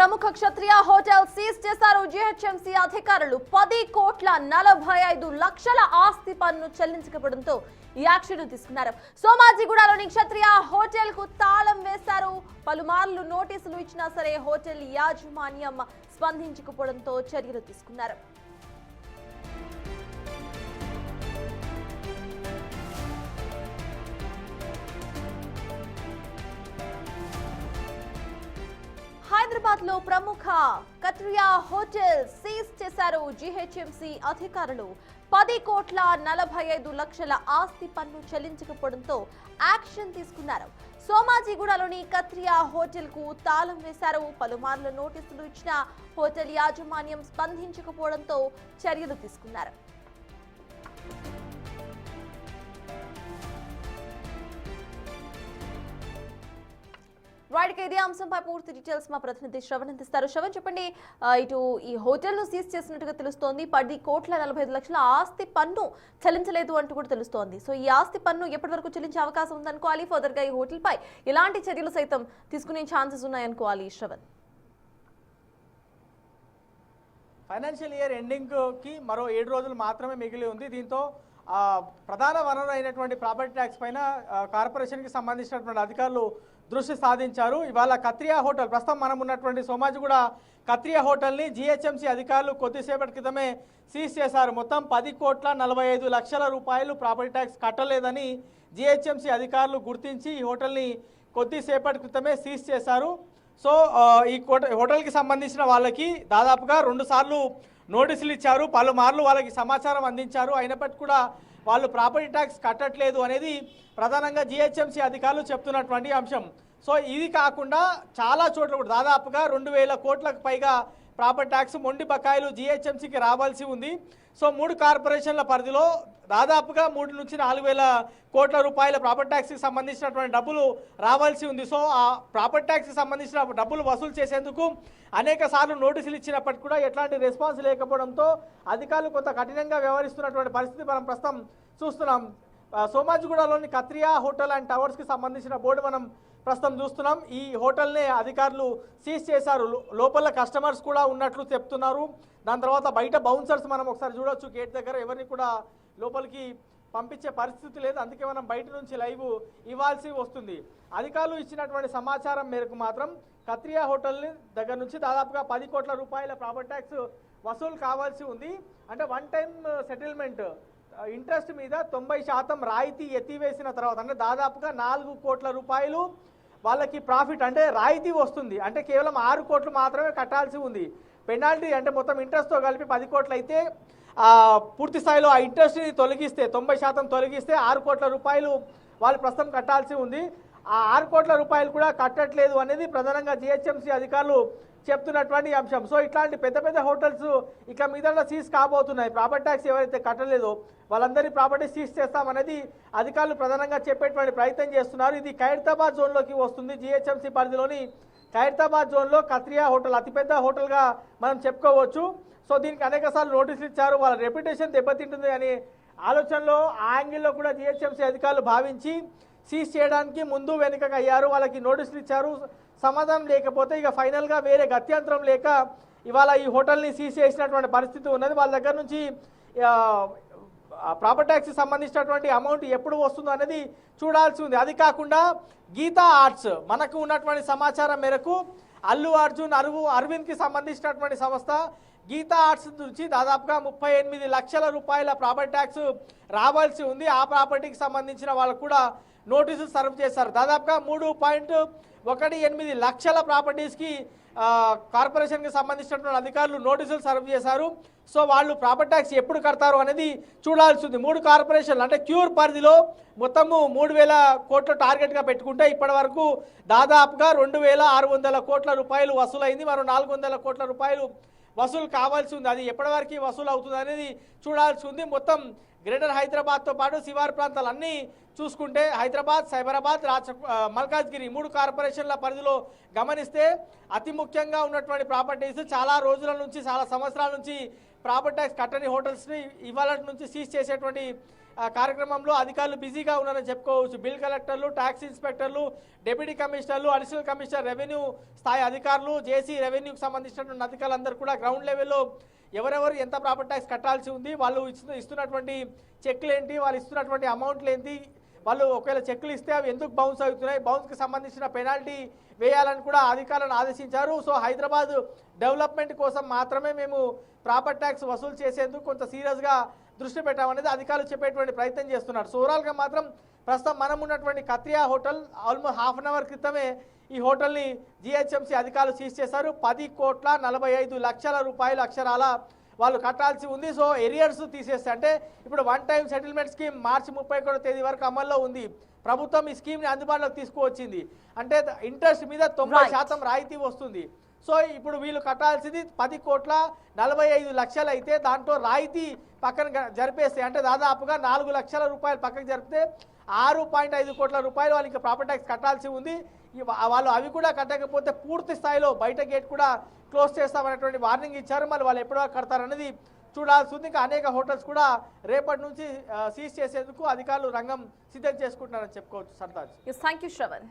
ప్రముఖ క్షత్రియ hotel seize చేశారు GHMC అధికారులు. 10,45,00,000 ఆస్తి పన్ను చెల్లించకపోవడంతో ఈ యాక్షన్ తీసుకున్నారు. సోమాజిగూడలోని క్షత్రియ హోటల్ కు తాళం వేశారు. పలుమార్లు నోటీసులు ఇచ్చినా సరే హోటల్ యాజమాన్యం స్పందించకపోవడంతో చర్యలు తీసుకున్నారు. హైదరాబాద్ లో ప్రముఖ కత్రియా హోటల్ సీజ్ చేశారు జీహెచ్ఎంసీ అధికారులు. 10,45,00,000 ఆస్తి పన్ను చెల్లించకపోవడంతో యాక్షన్ తీసుకున్నారు. సోమాజిగూడలోని కత్రియా హోటల్ కు తాళం వేశారు. పలుమార్లు నోటీసులు ఇచ్చిన హోటల్ యాజమాన్యం స్పందించకపోవడంతో చర్యలు తీసుకున్నారు. రైట్, ఇదే అంశంపై పూర్తి డీటెయిల్స్ మా ప్రతినిధి శ్రవణ్ అందిస్తారు. శ్రవణ్, చెప్పండి, ఇటు ఈ హోటల్ ను సీజ్ చేసినట్టుగా తెలుస్తోంది. 10,45,00,000 ఆస్తి పన్ను చెల్లించలేదు అంటూ కూడా తెలుస్తోంది. సో ఈ ఆస్తి పన్ను ఎప్పటి వరకు చెల్లించే అవకాశం ఉందనుకోవాలి? ఫర్దర్ గా ఈ హోటల్ పై ఎలాంటి చర్యలు సైతం తీసుకునే ఛాన్సెస్ ఉన్నాయనుకోవాలి శ్రవణ్? ఫైనాన్షియల్ ఇయర్ ఎండింగ్ కి మరో 7 రోజులు మాత్రమే మిగిలి ఉంది. దీంతో ప్రధాన వనరు అయినటువంటి ప్రాపర్టీ ట్యాక్స్ పైన కార్పొరేషన్కి సంబంధించినటువంటి అధికారులు దృష్టి సాధించారు. ఇవాళ కత్రియా హోటల్, ప్రస్తుతం మనం ఉన్నటువంటి సోమాజిగూడ కత్రియా హోటల్ని జీహెచ్ఎంసీ అధికారులు కొద్దిసేపటి క్రితమే సీజ్ చేశారు. మొత్తం 10,45,00,000 రూపాయలు ప్రాపర్టీ ట్యాక్స్ కట్టలేదని జీహెచ్ఎంసీ అధికారులు గుర్తించి ఈ హోటల్ని కొద్దిసేపటి క్రితమే సీజ్ చేశారు. సో ఈ హోటల్కి సంబంధించిన వాళ్ళకి దాదాపుగా 2 సార్లు నోటీసులు ఇచ్చారు. పలుమార్లు వాళ్ళకి సమాచారం అందించారు. అయినప్పటికీ కూడా వాళ్ళు ప్రాపర్టీ ట్యాక్స్ కట్టట్లేదు అనేది ప్రధానంగా జీహెచ్ఎంసీ అధికారులు చెప్తున్నటువంటి అంశం. సో ఇది కాకుండా చాలా చోట్ల కూడా దాదాపుగా 2,000 కోట్లకు పైగా ప్రాపర్టీ ట్యాక్స్ మొండి బకాయిలు జీహెచ్ఎంసీకి రావాల్సి ఉంది. సో 3 కార్పొరేషన్ల పరిధిలో దాదాపుగా 3 నుంచి 4,000 కోట్ల రూపాయల ప్రాపర్టీ ట్యాక్స్కి సంబంధించినటువంటి డబ్బులు రావాల్సి ఉంది. సో ఆ ప్రాపర్టీ ట్యాక్స్కి సంబంధించిన డబ్బులు వసూలు చేసేందుకు అనేక సార్లు నోటీసులు ఇచ్చినప్పటికీ కూడా ఎట్లాంటి రెస్పాన్స్ లేకపోవడంతో అధికారులు కొంత కఠినంగా వ్యవహరిస్తున్నటువంటి పరిస్థితి మనం ప్రస్తుతం చూస్తున్నాం. సోమాజిగూడలోని కత్రియా హోటల్ అండ్ టవర్స్కి సంబంధించిన బోర్డు మనం ప్రస్తుతం చూస్తున్నాం. ఈ హోటల్ని అధికారులు సీజ్ చేశారు. లోపల కస్టమర్స్ కూడా ఉన్నట్లు చెప్తున్నారు. దాని తర్వాత బయట బౌన్సర్స్ మనం ఒకసారి చూడొచ్చు. గేట్ దగ్గర ఎవరిని కూడా లోపలికి పంపించే పరిస్థితి లేదు. అందుకే మనం బయట నుంచి లైవ్ ఇవ్వాల్సి వస్తుంది. అధికారులు ఇచ్చినటువంటి సమాచారం మేరకు మాత్రం కత్రియా హోటల్ దగ్గర నుంచి దాదాపుగా 10 కోట్ల రూపాయల ప్రాపర్టీ ట్యాక్స్ వసూలు కావాల్సి ఉంది. అంటే 1 టైం సెటిల్మెంట్ ఇంట్రెస్ట్ మీద 90% రాయితీ ఎత్తివేసిన తర్వాత అంటే దాదాపుగా 4 కోట్ల రూపాయలు వాళ్ళకి ప్రాఫిట్ అంటే రాయితీ వస్తుంది. అంటే కేవలం 6 కోట్లు మాత్రమే కట్టాల్సి ఉంది. పెనాల్టీ అంటే మొత్తం ఇంట్రెస్ట్తో కలిపి 10 కోట్లు అయితే పూర్తి స్థాయిలో ఆ ఇంట్రెస్ట్ని తొలగిస్తే 90% తొలగిస్తే 6 కోట్ల రూపాయలు వాళ్ళు ప్రస్తుతం కట్టాల్సి ఉంది. ఆ 6 కోట్ల రూపాయలు కూడా కట్టట్లేదు అనేది ప్రధానంగా జీహెచ్ఎంసీ అధికారులు చెప్తున్నటువంటి అంశం. సో ఇట్లాంటి పెద్ద పెద్ద హోటల్స్ ఇక మీద సీజ్ కాబోతున్నాయి. ప్రాపర్టీ ట్యాక్స్ ఎవరైతే కట్టలేదో వాళ్ళందరి ప్రాపర్టీ సీజ్ చేస్తామనేది అధికారులు ప్రధానంగా చెప్పేటువంటి ప్రయత్నం చేస్తున్నారు. ఇది ఖైరతాబాద్ జోన్లోకి వస్తుంది. జీహెచ్ఎంసీ పరిధిలోని ఖైరతాబాద్ జోన్లో కత్రియా హోటల్ అతిపెద్ద హోటల్గా మనం చెప్పుకోవచ్చు. సో దీనికి అనేక సార్లు నోటీసులు ఇచ్చారు. వాళ్ళ రెప్యుటేషన్ దెబ్బతింటుంది అనే ఆలోచనలో ఆ యాంగిల్లో కూడా జీహెచ్ఎంసీ అధికారులు భావించి సీజ్ చేయడానికి ముందు వెనుకగా అయ్యారు. వాళ్ళకి నోటీసులు ఇచ్చారు. సమాధానం లేకపోతే ఇక ఫైనల్గా వేరే గత్యంతరం లేక ఇవాళ ఈ హోటల్ని సీజ్ చేసినటువంటి పరిస్థితి ఉన్నది. వాళ్ళ దగ్గర నుంచి ప్రాపర్టీ ట్యాక్స్కి సంబంధించినటువంటి అమౌంట్ ఎప్పుడు వస్తుందో అనేది చూడాల్సి ఉంది. అది కాకుండా గీతా ఆర్ట్స్ మనకు ఉన్నటువంటి సమాచారం మేరకు అల్లు అర్జున్ అరవింద్కి సంబంధించినటువంటి సంస్థ గీతా ఆర్ట్స్ నుంచి దాదాపుగా 38 లక్షల రూపాయల ప్రాపర్టీ ట్యాక్స్ రావాల్సి ఉంది. ఆ ప్రాపర్టీకి సంబంధించిన వాళ్ళకు కూడా నోటీసులు సర్వ్ చేశారు. దాదాపుగా 3.18 లక్షల ప్రాపర్టీస్కి కార్పొరేషన్కి సంబంధించినటువంటి అధికారులు నోటీసులు సర్వ్ చేశారు. సో వాళ్ళు ప్రాపర్టీ ట్యాక్స్ ఎప్పుడు కడతారు అనేది చూడాల్సి ఉంది. 3 కార్పొరేషన్లు అంటే క్యూర్ పరిధిలో మొత్తము 3,000 కోట్ల టార్గెట్గా పెట్టుకుంటే ఇప్పటి వరకు దాదాపుగా 2,600 కోట్ల రూపాయలు వసూలైంది. మరో 400 కోట్ల రూపాయలు వసూలు కావాల్సి ఉంది. అది ఎప్పటివరకు వసూలు అవుతుంది అనేది చూడాల్సి ఉంది. మొత్తం గ్రేటర్ హైదరాబాద్తో పాటు శివారు ప్రాంతాలన్నీ చూసుకుంటే హైదరాబాద్, సైబరాబాద్, మల్కాజ్గిరి 3 కార్పొరేషన్ల పరిధిలో గమనిస్తే అతి ముఖ్యంగా ఉన్నటువంటి ప్రాపర్టీస్ చాలా రోజుల నుంచి చాలా సంవత్సరాల నుంచి ప్రాపర్టీ ట్యాక్స్ కట్టని హోటల్స్ని ఇవాళ నుంచి సీజ్ చేసేటువంటి కార్యక్రమంలో అధికారులు బిజీగా ఉన్నారని చెప్పుకోవచ్చు. బిల్ కలెక్టర్లు, ట్యాక్స్ ఇన్స్పెక్టర్లు, డిప్యూటీ కమిషనర్లు, అడిషనల్ కమిషనర్, రెవెన్యూ స్థాయి అధికారులు, జేసీ రెవెన్యూకి సంబంధించినటువంటి అధికారులందరూ కూడా గ్రౌండ్ లెవెల్లో ఎవరెవరు ఎంత ప్రాపర్టీ ట్యాక్స్ కట్టాల్సి ఉంది, వాళ్ళు ఇస్తున్నటువంటి చెక్లు ఏంటి, వాళ్ళు ఇస్తున్నటువంటి అమౌంట్లు ఏంటి, వాళ్ళు ఒకవేళ చెక్లు ఇస్తే అవి ఎందుకు బౌన్స్ అవుతున్నాయి, బౌన్స్కి సంబంధించిన పెనాల్టీ వేయాలని కూడా అధికారులను ఆదేశించారు. సో హైదరాబాద్ డెవలప్మెంట్ కోసం మాత్రమే మేము ప్రాపర్టీ ట్యాక్స్ వసూలు చేసేందుకు కొంత సీరియస్గా దృష్టి పెట్టామనేది అధికారులు చెప్పేటువంటి ప్రయత్నం చేస్తున్నారు. సో ఓవరాల్గా మాత్రం ప్రస్తుతం మనం ఉన్నటువంటి Katriya hotel almost half an hour క్రితమే ఈ హోటల్ని జిహెచ్ఎంసీ అధికారులు సీజ్ చేశారు. 10,45,00,000 రూపాయలు అక్షరాల వాళ్ళు కట్టాల్సి ఉంది. సో ఎరియర్స్ తీసేస్తే అంటే ఇప్పుడు వన్ టైం సెటిల్మెంట్ స్కీమ్ మార్చి 31వ తేదీ వరకు అమల్లో ఉంది. ప్రభుత్వం ఈ స్కీమ్ని అందుబాటులోకి తీసుకువచ్చింది. అంటే ఇంట్రెస్ట్ మీద 90% రాయితీ వస్తుంది. సో ఇప్పుడు వీళ్ళు కట్టాల్సింది 10,45,00,000 అయితే దాంట్లో రాయితీ పక్కన జరిపేస్తే అంటే దాదాపుగా 4 లక్షల రూపాయలు పక్కకు జరిపితే 6.5 కోట్ల రూపాయలు వాళ్ళకి ప్రాపర్టీ ట్యాక్స్ కట్టాల్సి ఉంది. వాళ్ళు అవి కూడా కట్టకపోతే పూర్తి స్థాయిలో బయట గేట్ కూడా క్లోజ్ చేస్తామనేటువంటి వార్నింగ్ ఇచ్చారు. మళ్ళీ వాళ్ళు ఎప్పటివరకు కడతారనేది చూడాల్సి ఉంది. ఇంకా అనేక హోటల్స్ కూడా రేపటి నుంచి సీజ్ చేసేందుకు అధికారులు రంగం సిద్ధం చేసుకుంటున్నారని చెప్పుకోవచ్చు. సర్తాజ్. Thank you Shravan.